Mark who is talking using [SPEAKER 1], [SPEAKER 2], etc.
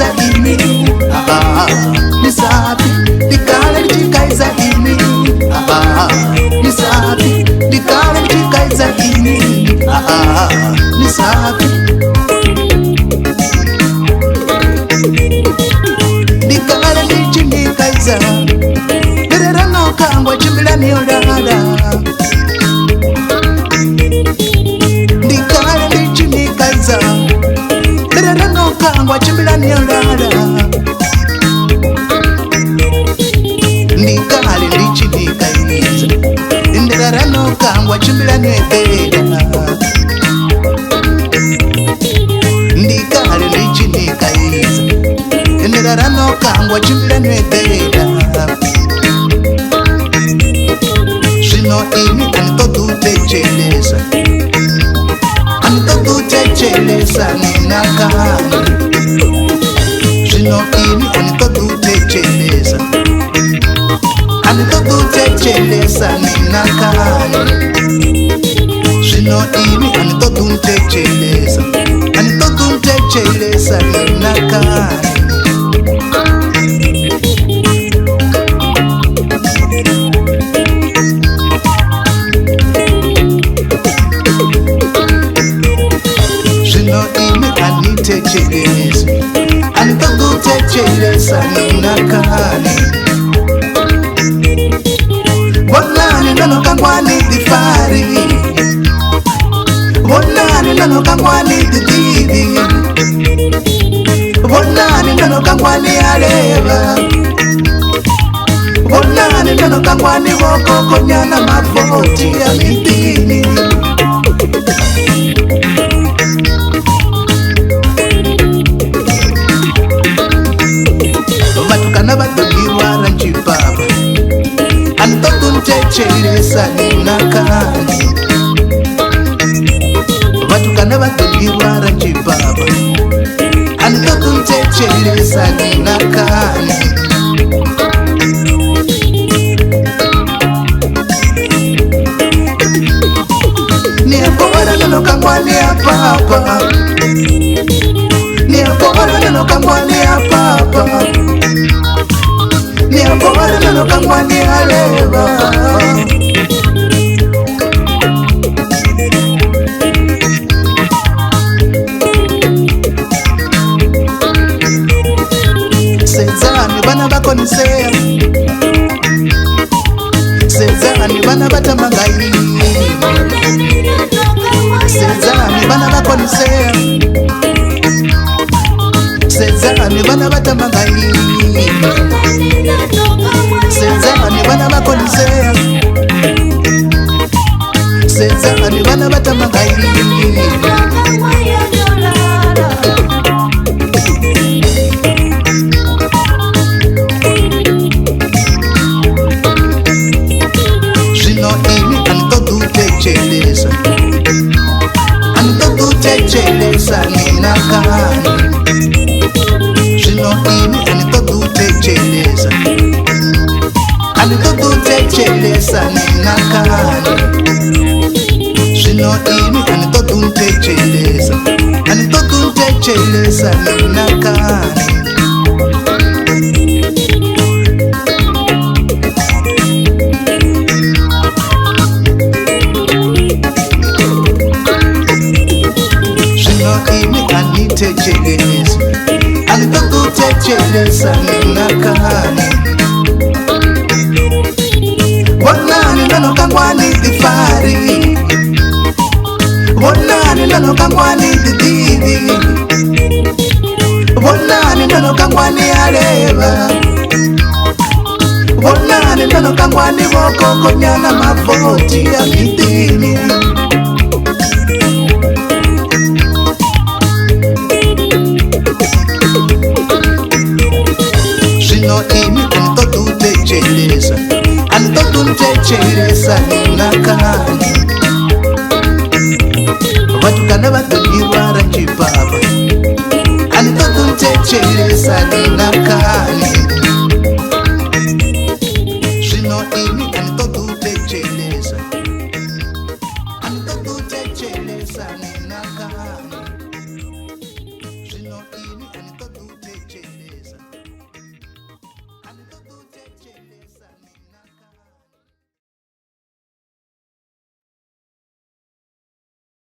[SPEAKER 1] ndichikaiza ini nisapi ndikale ndichikaiza ini nisapi ndikale ndichikaiza ini nisapi ndikale ndichindikaiza derera nokangwa chimbilani yodada ndikale ndichindikaiza derera nokangwa chimbilani yodada ndikale ndichindikaiza derera nokangwa chimbilani yodada ndikale ndichindikaiza derera nokangwa chimbilani yodada zvino ini anitodutechelesa ninakani zvino ini anitodutechelesa ninakani zvino ini anitodutechelesa ninakani anitodutechelesa ninakani bonani nanokangwani difari bonani nanokangwani dididi bonani nanokangwani aleva bonani nanokangwani vokokonyana mavoti ya mitini vatukana vadonirwara njipava anitodutechelesa ninakani vatukana vadonirwara njipava anitodutechelesa ninakani niakora nanokangwani apapa niakora nanokangwani apapa niakora nanokangwani aleva sezani vana vakoniseya sezani vana vatamangai sezani vana vakoniseya sezani vana vatamangai sezani vana vakoniseya sezani vana vatamangai zvino ini anitodutechelesa ninakani zvino ini anitodutechelesa ninakani zvino ini anitodutechelesa ninakani anitodutechelesa ninakani bonani nanokangwani difari bonani nanokangwani dididi bonani nanokangwani aleva bonani nanokangwani vokokonyana mavoti ya mitini zvino ini anitodutechelesa ninakani vatukana vadonirwara njipava anitodutechelesa ninakani zvino ini anitodutechelesa ninakani